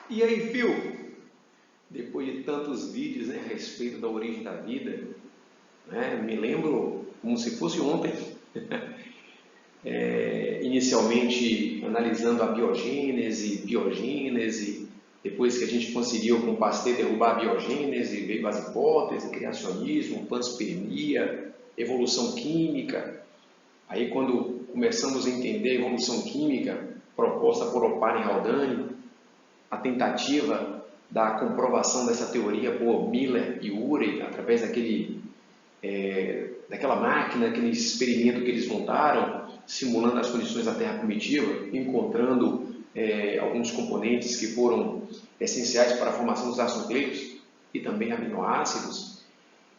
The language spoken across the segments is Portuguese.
E aí, Phil? Depois de tantos vídeos, né, a respeito da origem da vida, né, me lembro como se fosse ontem, inicialmente analisando a biogênese, depois que a gente conseguiu com Pasteur derrubar a biogênese, veio as hipóteses, criacionismo, panspermia, evolução química. Aí quando começamos a entender a evolução química proposta por Oparin e Haldane, a tentativa da comprovação dessa teoria por Miller e Urey, através daquela máquina, aquele experimento que eles montaram, simulando as condições da Terra primitiva, encontrando alguns componentes que foram essenciais para a formação dos ácidos nucleicos e também aminoácidos.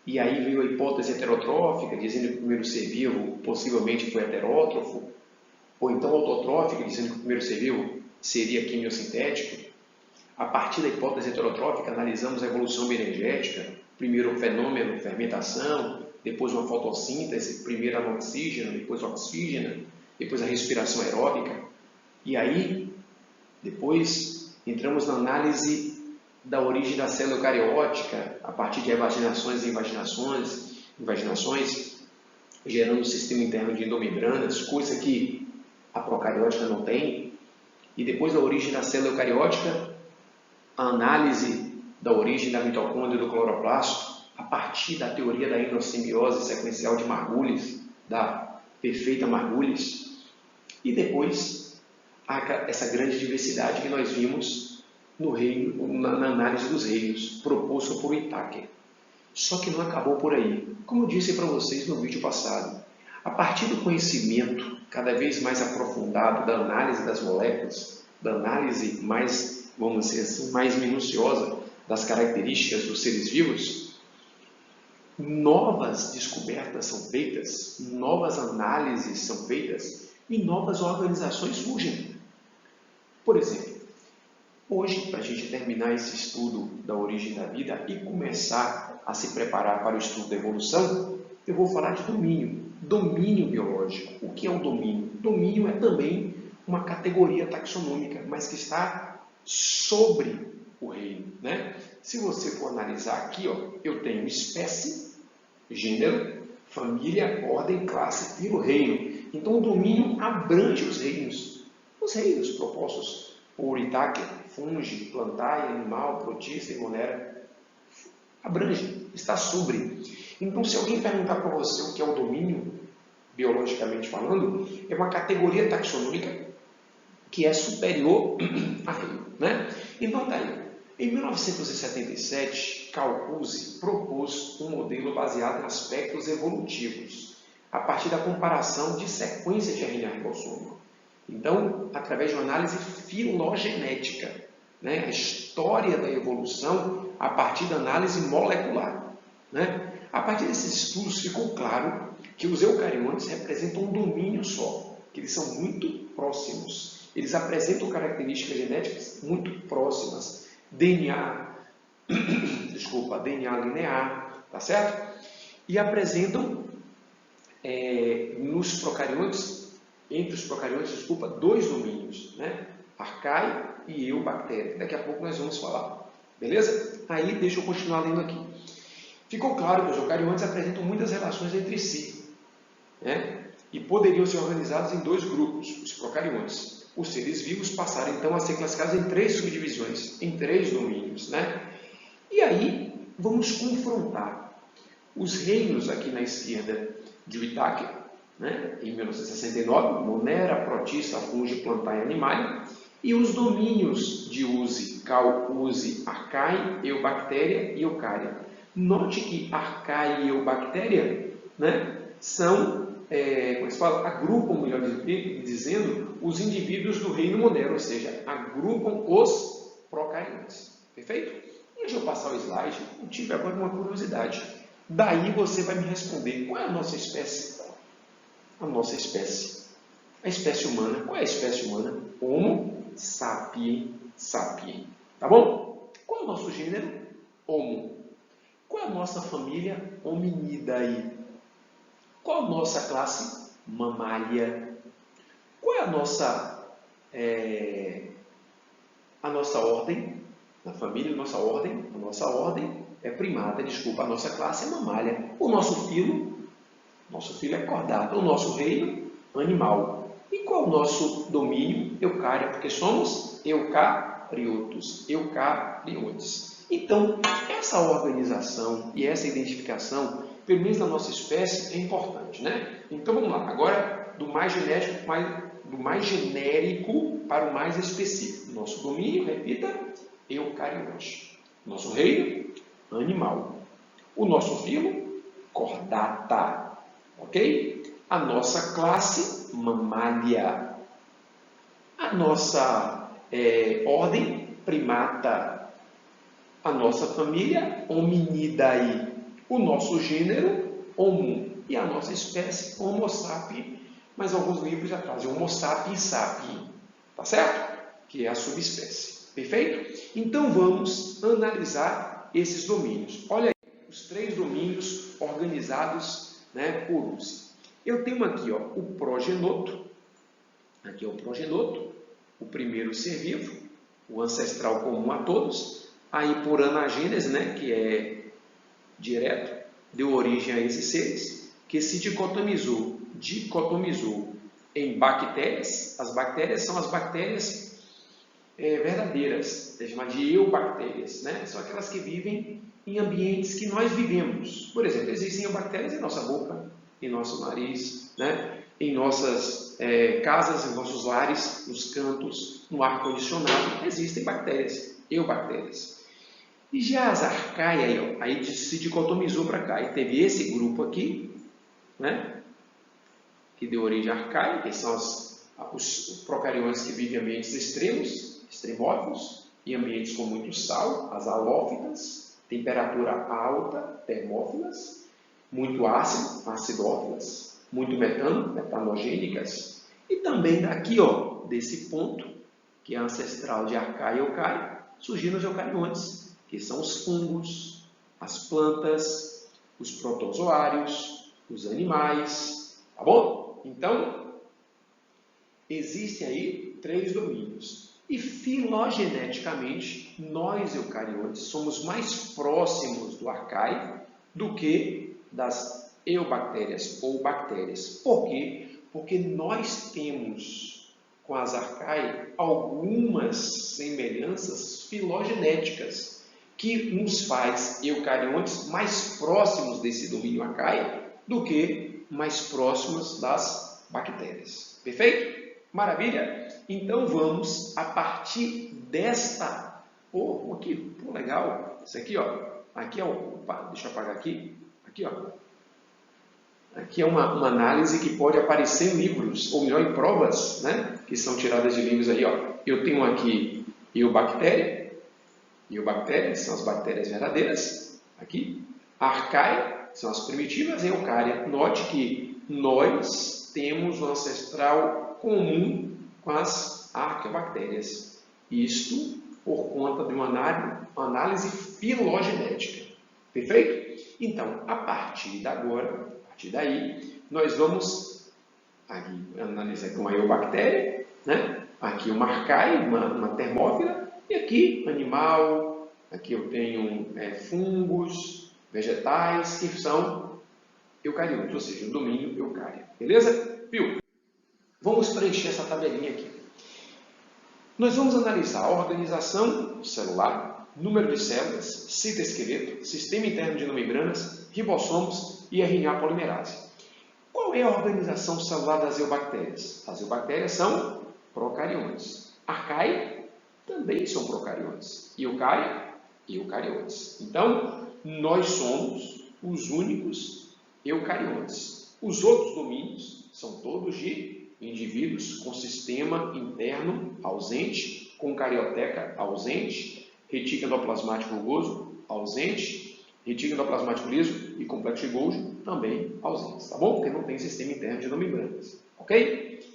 E aí veio a hipótese heterotrófica, dizendo que o primeiro ser vivo possivelmente foi heterótrofo, ou então autotrófica, dizendo que o primeiro ser vivo seria quimiosintético. A partir da hipótese heterotrófica, analisamos a evolução bioenergética, primeiro o fenômeno, fermentação, depois uma fotossíntese, primeiro a oxígeno, depois a oxígeno, depois a respiração aeróbica. E aí, depois, entramos na análise da origem da célula eucariótica, a partir de evaginações e invaginações, gerando um sistema interno de endomembranas, coisa que a procariótica não tem. E depois da origem da célula eucariótica, a análise da origem da mitocôndria e do cloroplasto, a partir da teoria da endossimbiose sequencial de Margulis, da perfeita Margulis, e depois essa grande diversidade que nós vimos no reino, na análise dos reinos, proposto por Whittaker. Só que não acabou por aí. Como eu disse para vocês no vídeo passado, a partir do conhecimento cada vez mais aprofundado da análise das moléculas, da análise mais, vamos dizer assim, mais minuciosa das características dos seres vivos, novas descobertas são feitas, novas análises são feitas e novas organizações surgem. Por exemplo, hoje, para a gente terminar esse estudo da origem da vida e começar a se preparar para o estudo da evolução, eu vou falar de domínio. Domínio biológico. O que é o domínio? Domínio é também uma categoria taxonômica, mas que está sobre o reino, né? Se você for analisar aqui, ó, eu tenho espécie, gênero, família, ordem, classe, filo, reino. Então o domínio abrange os reinos propostos por Whittaker, fungi, plantae, animal, protista e monera. Abrange, está sobre. Então, se alguém perguntar para você o que é o domínio, biologicamente falando, é uma categoria taxonômica que é superior a reino, né? Então, tá aí. Em 1977, Carl Cuse propôs um modelo baseado em aspectos evolutivos, a partir da comparação de sequências de RNA ribossômico. Então, através de uma análise filogenética, né? A história da evolução a partir da análise molecular, né? A partir desses estudos ficou claro que os eucariontes representam um domínio só, que eles são muito próximos. Eles apresentam características genéticas muito próximas. DNA linear, tá certo? E apresentam nos procariontes, entre os procariontes, dois domínios, né? Arcae e eubactéria. Daqui a pouco nós vamos falar. Beleza? Aí deixa eu continuar lendo aqui. Ficou claro que os eucariontes apresentam muitas relações entre si, né? E poderiam ser organizados em dois grupos, os procariontes. Os seres vivos passaram então a ser classificados em três subdivisões, em três domínios, né? E aí vamos confrontar os reinos aqui na esquerda de Whittaker, né? Em 1969, monera, protista, fungi, plantae, animalia, e os domínios de Use, Carl Use, Arcae, eubactéria e eucária. Note que Arcae e eubactéria, né, são, como se fala, agrupam, melhor dizendo, os indivíduos do reino monero, ou seja, agrupam os procariontes. Perfeito? Deixa eu passar o slide, eu tive agora uma curiosidade. Daí você vai me responder, qual é a nossa espécie? A nossa espécie. A espécie humana. Qual é a espécie humana? Homo sapiens sapiens. Tá bom? Qual é o nosso gênero? Homo. Qual é a nossa família? Hominidae. Qual é a nossa classe? Mamália. Qual é a nossa ordem? Na família, a nossa ordem é primata, desculpa, a nossa classe é mamália. O nosso filo é cordata. O nosso reino, animal. E qual é o nosso domínio? Eucária, porque somos eucariotos. Então, essa organização e essa identificação, pelo menos na nossa espécie, é importante, né? Então, vamos lá. Agora, do mais genérico para o mais específico. Nosso domínio, repita, eucariote. Nosso reino, animal. O nosso filo, cordata. Ok? A nossa classe, mamália. A nossa ordem, primata. A nossa família, Hominidae. O nosso gênero, Homo. E a nossa espécie, Homo sapiens. Mas alguns livros já trazem Homo sapiens sapiens. Tá certo? Que é a subespécie. Perfeito? Então vamos analisar esses domínios. Olha aí, os 3 domínios organizados, né, por Uzi. Eu tenho aqui, ó, o progenoto. Aqui é o progenoto, o primeiro ser vivo, o ancestral comum a todos. Aí por anagênese, né, que é direto, deu origem a esses seres, que se dicotomizou em bactérias. As bactérias são as bactérias verdadeiras, chamadas de eubactérias, né? São aquelas que vivem em ambientes que nós vivemos. Por exemplo, existem eubactérias em nossa boca, em nosso nariz, né? Em nossas casas, em nossos lares, nos cantos, no ar-condicionado, existem bactérias, eubactérias. E já as arcaia, aí se dicotomizou para cá, e teve esse grupo aqui, né? Que deu origem à arcaia, que são os procariontes que vivem em ambientes extremófilos, em ambientes com muito sal, as halófitas, temperatura alta, termófilas, muito ácido, acidófilas, muito metano, metanogênicas, e também daqui, ó, desse ponto, que é ancestral de arcaia e eucária, surgiram os eucariontes, que são os fungos, as plantas, os protozoários, os animais, tá bom? Então, existem aí 3 domínios. E filogeneticamente, nós eucariotes somos mais próximos do arcaico do que das eubactérias ou bactérias. Por quê? Porque nós temos com as arcaicas algumas semelhanças filogenéticas que nos faz eucariontes mais próximos desse domínio arcaico do que mais próximos das bactérias. Perfeito? Maravilha? Então vamos, a partir desta... aqui, legal. Isso aqui, ó. Aqui é o... Opa, deixa eu apagar aqui. Aqui, ó. Aqui é uma análise que pode aparecer em livros, ou melhor, em provas, né? Que são tiradas de livros aí, ó. Eu tenho aqui eubactéria. Eubactérias são as bactérias verdadeiras. Aqui. Arcaia são as primitivas. E eucária. Note que nós temos um ancestral comum com as arqueobactérias. Isto por conta de uma análise filogenética. Perfeito? Então, a partir daí, nós vamos aqui analisar com a eubactéria, né? Aqui uma arcaia, uma termófila, e aqui animal, aqui eu tenho fungos, vegetais, que são eucariotos, ou seja, o domínio eucário. Beleza? Viu? Vamos preencher essa tabelinha aqui. Nós vamos analisar a organização celular, número de células, citoesqueleto, sistema interno de membranas, ribossomos e RNA polimerase. Qual é a organização celular das eubactérias? As eubactérias são procariontes. Arcaia também são procariontes. Eucária, eucariontes. Então, nós somos os únicos eucariontes. Os outros domínios são todos de indivíduos com sistema interno ausente, com carioteca ausente, retículo endoplasmático rugoso ausente, retículo endoplasmático liso e complexo de Golgi também ausentes, tá bom? Porque não tem sistema interno de membranas, ok?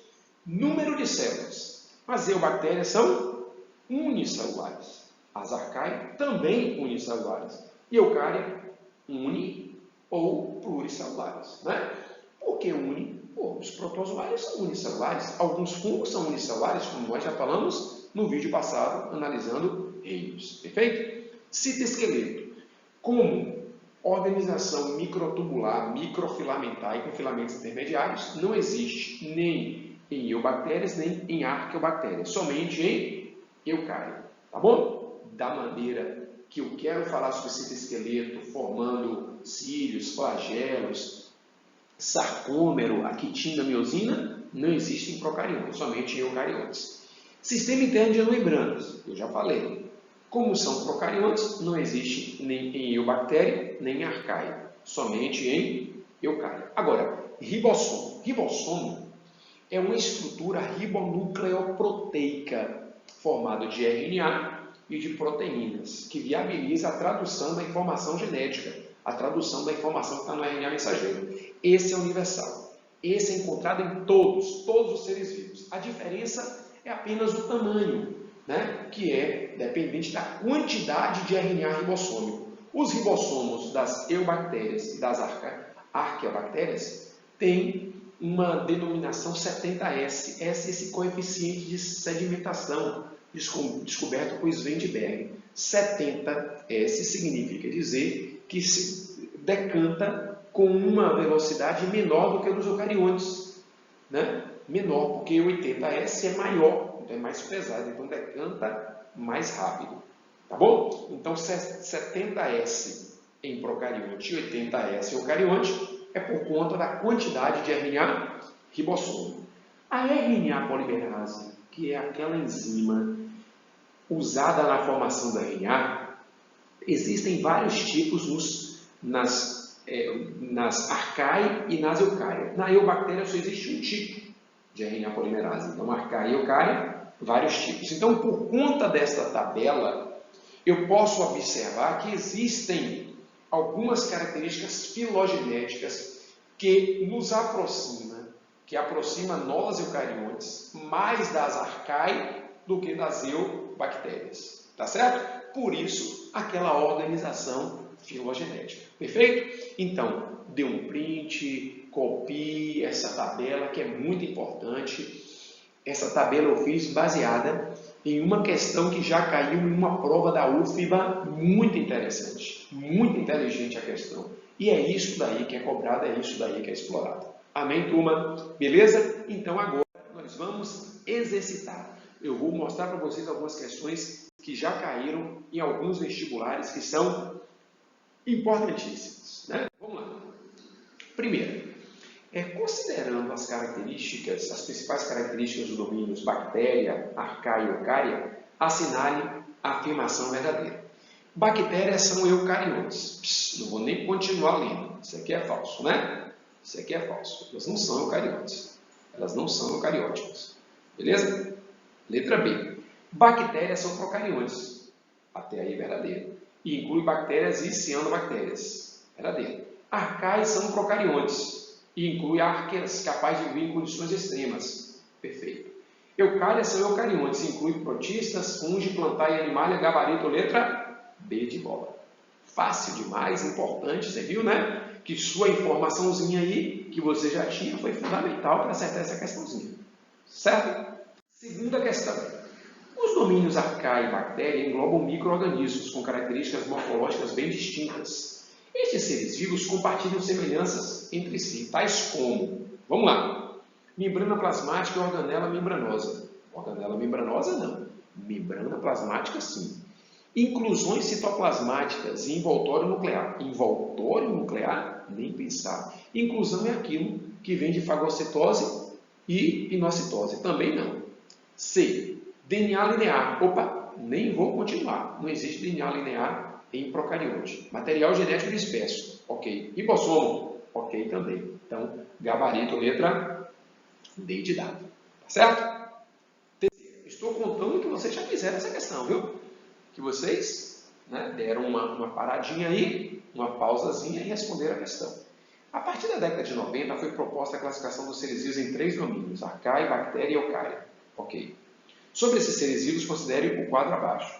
Número de células. As eubactérias são unicelulares. As arcaicas também unicelulares. E eucária, uni ou pluricelulares, né? Por que uni? Os protozoários são unicelulares. Alguns fungos são unicelulares, como nós já falamos no vídeo passado, analisando reinos. Perfeito? Citoesqueleto. Como organização microtubular, microfilamentar e com filamentos intermediários, não existe nem em eubactérias, nem em arqueobactérias, somente em eucária. Tá bom? Da maneira que eu quero falar sobre citoesqueleto, formando cílios, flagelos, sarcômero, a quitina, miosina, não existe em procariontes, somente em eucariontes. Sistema interno de membranas, eu já falei. Como são procariontes, não existe nem em eubactéria, nem em arcaia, somente em eucária. Agora, ribossomo. Ribossomo é uma estrutura ribonucleoproteica formada de RNA e de proteínas, que viabiliza a tradução da informação genética, a tradução da informação que está no RNA mensageiro. Esse é universal. Esse é encontrado em todos os seres vivos. A diferença é apenas o tamanho, né? Que é dependente da quantidade de RNA ribossômico. Os ribossomos das eubactérias e das arqueobactérias têm uma denominação 70S. Esse coeficiente de sedimentação descoberto por Svedberg. 70S significa dizer que se decanta com uma velocidade menor do que a dos eucariontes, né? Menor, porque 80S é maior, então é mais pesado, então decanta mais rápido. Tá bom? Então 70S em procarionte e 80S em eucarionte é por conta da quantidade de RNA ribossomo. A RNA polimerase, que é aquela enzima usada na formação do RNA, existem vários tipos nas arcaia e nas eucária. Na eubactéria só existe um tipo de RNA polimerase. Então, arcaia e eucária, vários tipos. Então, por conta desta tabela, eu posso observar que existem algumas características filogenéticas que nos aproxima nós eucariontes mais das arcaia do que das eubactérias. Tá certo? Por isso, aquela organização filogenética. Perfeito? Então, dê um print, copie essa tabela que é muito importante. Essa tabela eu fiz baseada em uma questão que já caiu em uma prova da UFBA muito interessante. Muito inteligente a questão. E é isso daí que é cobrado, é isso daí que é explorado. Amém, turma? Beleza? Então agora nós vamos exercitar. Eu vou mostrar para vocês algumas questões que já caíram em alguns vestibulares que são importantíssimas, né? Vamos lá. Primeiro, considerando as características, as principais características dos domínios bactéria, arcaia e eucária, assinale a afirmação verdadeira. Bactérias são eucariontes. Não vou nem continuar lendo. Isso aqui é falso, né? Isso aqui é falso. Elas não são eucariontes. Elas não são eucarióticas. Beleza? Letra B. Bactérias são procariontes. Até aí, verdadeiro. E inclui bactérias e cianobactérias. Verdadeiro. Arcaias são procariontes. E inclui arqueias capazes de viver em condições extremas. Perfeito. Eucárias são eucariontes. Inclui protistas, fungi, plantae, animalia, gabarito, letra B de bola. Fácil demais, importante. Você viu, né? Que sua informaçãozinha aí, que você já tinha, foi fundamental para acertar essa questãozinha. Certo? Segunda questão. Os domínios arcaia e bactéria englobam micro-organismos com características morfológicas bem distintas. Estes seres vivos compartilham semelhanças entre si, tais como, vamos lá, membrana plasmática e organela membranosa. Organela membranosa não, membrana plasmática sim. Inclusões citoplasmáticas e envoltório nuclear. Envoltório nuclear? Nem pensar. Inclusão é aquilo que vem de fagocitose e pinocitose. Também não. C. DNA linear. Opa, nem vou continuar. Não existe DNA linear em procarionte. Material genético disperso. Ok. Ribossomo. Ok também. Então, gabarito, letra D de dado. Tá certo? Terceiro. Estou contando que vocês já fizeram essa questão, viu? Que vocês, né, deram uma paradinha aí, uma pausazinha e responderam a questão. A partir da década de 90 foi proposta a classificação dos seres vivos em 3 domínios, arcaia, bactéria e eucária. Ok. Sobre esses seres vivos, considere o quadro abaixo.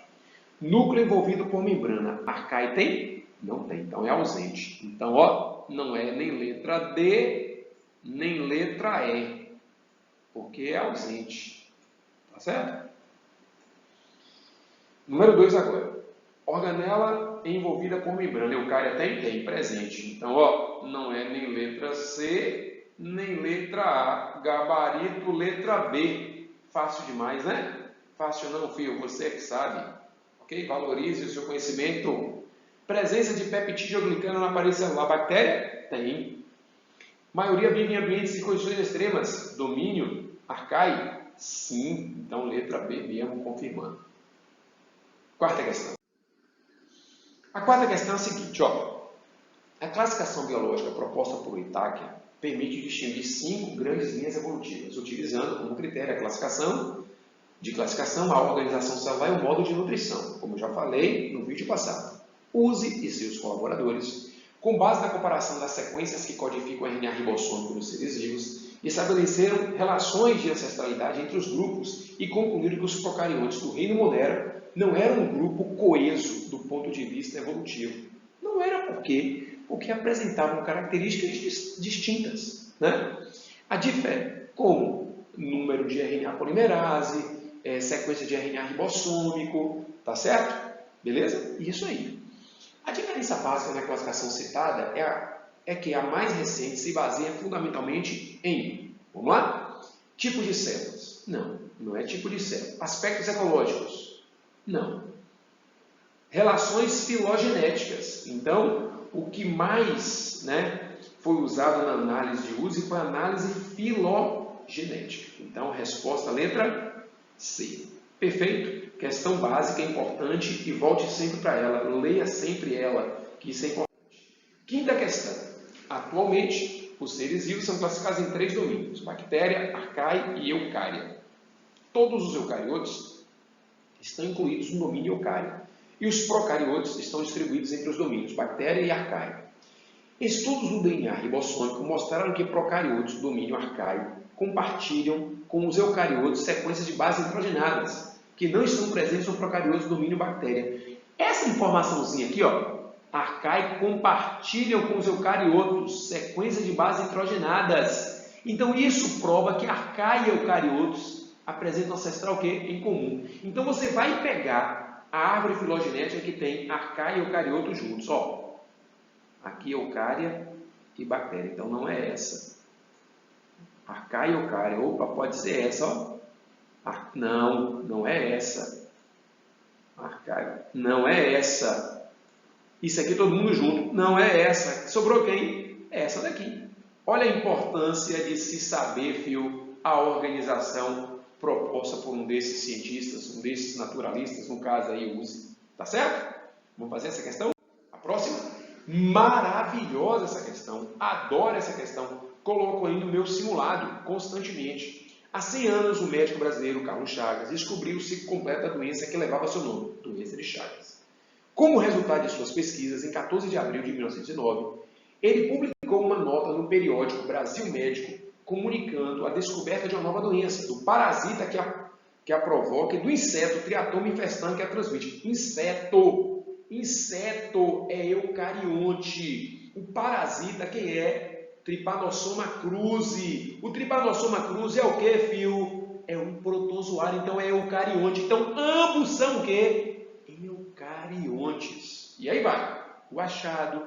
Núcleo envolvido por membrana. Arcaia tem? Não tem, então é ausente. Então, ó, não é nem letra D, nem letra E, porque é ausente. Tá certo? Número 2 agora. Organela envolvida por membrana eucária tem presente. Então, ó, não é nem letra C, nem letra A. Gabarito, letra B. Fácil demais, né? Fácil não, filho, você é que sabe. Ok? Valorize o seu conhecimento. Presença de peptídeo glicano na parede celular. Bactéria? Tem. Maioria vive em ambientes de condições extremas. Domínio? Arcai? Sim. Então, letra B mesmo, confirmando. Quarta questão. A quarta questão é a seguinte, ó. A classificação biológica proposta por Itáquia permite distinguir 5 grandes linhas evolutivas, utilizando como critério a classificação, a organização celular e o modo de nutrição, como eu já falei no vídeo passado. Use e seus colaboradores, com base na comparação das sequências que codificam o RNA ribossômico nos seres vivos, estabeleceram relações de ancestralidade entre os grupos e concluíram que os procariotes do reino moderno não eram um grupo coeso do ponto de vista evolutivo. Não era porque apresentavam características distintas, né? A diferença, como número de RNA polimerase, sequência de RNA ribossômico, tá certo? Beleza? Isso aí. A diferença básica na classificação citada é que a mais recente se baseia fundamentalmente em, vamos lá? Tipo de células. Não é tipo de célula. Aspectos ecológicos. Não. Relações filogenéticas. Então, o que mais, né, foi usado na análise de uso foi a análise filogenética. Então, resposta letra C. Perfeito? Questão básica, importante, e volte sempre para ela. Leia sempre ela, que isso é importante. Quinta questão. Atualmente, os seres vivos são classificados em 3 domínios: bactéria, arcaia e eucária. Todos os eucariotes estão incluídos no domínio eucário. E os procariotes estão distribuídos entre os domínios bactéria e arcaia. Estudos do DNA ribossômico mostraram que procariotes do domínio arcaico compartilham com os eucariotes sequências de bases nitrogenadas, que não estão presentes no procariotes do domínio bactéria. Essa informaçãozinha aqui, ó, arcaico compartilham com os eucariotos sequências de bases nitrogenadas. Então isso prova que arcaia e eucariotos apresentam ancestral o quê? Em comum. Então você vai pegar a árvore filogenética que tem arcaia e eucarioto juntos. Ó, aqui eucária e bactéria. Então não é essa. Arcaia e eucária. Opa, pode ser essa, ó. Não é essa. Arcaia. Não é essa. Isso aqui todo mundo junto. Não é essa. Sobrou quem? Essa daqui. Olha a importância de se saber, fio, a organização proposta por um desses cientistas, um desses naturalistas, no caso aí, use. Tá certo? Vamos fazer essa questão? A próxima? Maravilhosa essa questão. Adoro essa questão. Coloco aí no meu simulado constantemente. Há 100 anos, o médico brasileiro Carlos Chagas descobriu o ciclo completo da doença que levava seu nome, doença de Chagas. Como resultado de suas pesquisas, em 14 de abril de 1909, ele publicou uma nota no periódico Brasil Médico, comunicando a descoberta de uma nova doença, do parasita que a provoca e do inseto Triatoma infestans que a transmite. Inseto é eucarionte. O parasita quem é? Trypanosoma cruzi. O Trypanosoma cruzi é o que, fio? É um protozoário, então é eucarionte. Então ambos são o quê? Eucariontes. E aí vai. O achado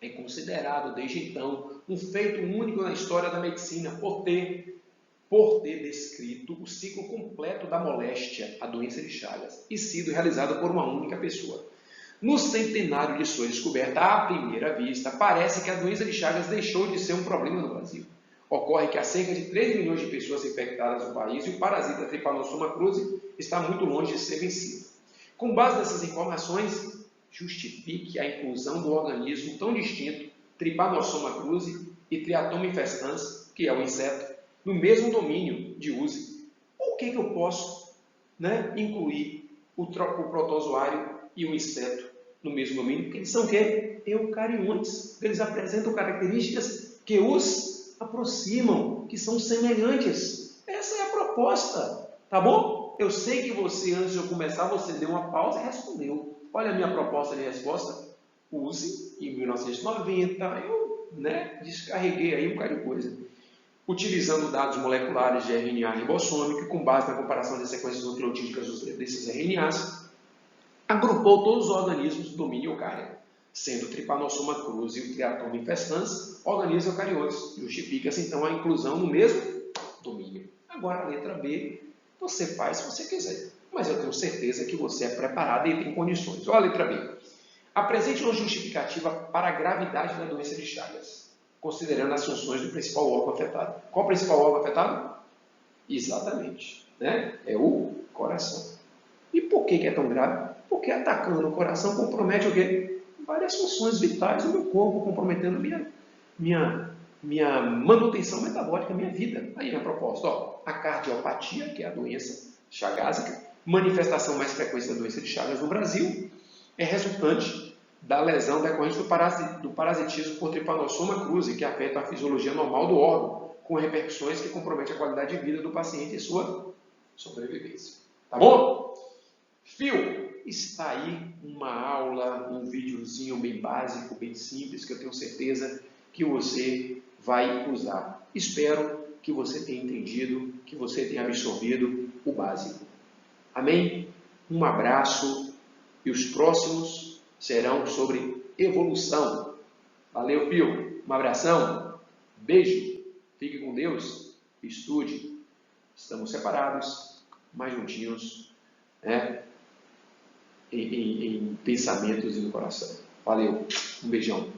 é considerado, desde então, um feito único na história da medicina por ter descrito o ciclo completo da moléstia, a doença de Chagas, e sido realizado por uma única pessoa. No centenário de sua descoberta, à primeira vista, parece que a doença de Chagas deixou de ser um problema no Brasil. Ocorre que há cerca de 3 milhões de pessoas infectadas no país e o parasita Trypanosoma cruzi está muito longe de ser vencido. Com base nessas informações, justifique a inclusão do organismo tão distinto, Trypanosoma cruzi e Triatoma infestans, que é o inseto, no mesmo domínio de uso. Por que eu posso, né, incluir o protozoário e o inseto no mesmo domínio? Porque eles são o quê? Eucariontes. Eles apresentam características que os aproximam, que são semelhantes. Essa é a proposta, tá bom? Eu sei que você, antes de eu começar, você deu uma pausa e respondeu. Olha a minha proposta de resposta. Use, em 1990, eu, né, descarreguei aí um bocado de coisa. Utilizando dados moleculares de RNA ribossômico, com base na comparação das sequências nucleotídicas desses RNAs, agrupou todos os organismos do domínio eucário, sendo o Trypanosoma cruzi e o Triatoma infestans organismos eucariotes. Justifica-se, então, a inclusão no mesmo domínio. Agora, a letra B, você faz se você quiser, mas eu tenho certeza que você é preparado e tem condições. Olha a letra B. Apresente uma justificativa para a gravidade da doença de Chagas, considerando as funções do principal órgão afetado. Qual o principal órgão afetado? Exatamente, né? É o coração. E por que é tão grave? Porque atacando o coração compromete o quê? Várias funções vitais do meu corpo, comprometendo minha manutenção metabólica, minha vida. Aí a proposta, ó, a cardiopatia, que é a doença chagásica, manifestação mais frequente da doença de Chagas no Brasil, é resultante da lesão decorrente do parasitismo por Trypanosoma cruzi, que afeta a fisiologia normal do órgão, com repercussões que comprometem a qualidade de vida do paciente e sua sobrevivência. Tá bom? Fio, está aí uma aula, um videozinho bem básico, bem simples, que eu tenho certeza que você vai usar. Espero que você tenha entendido, que você tenha absorvido o básico. Amém? Um abraço e os próximos serão sobre evolução. Valeu, Fio. Um abração. Beijo. Fique com Deus. Estude. Estamos separados, mas juntinhos, né? Em pensamentos e no coração. Valeu. Um beijão.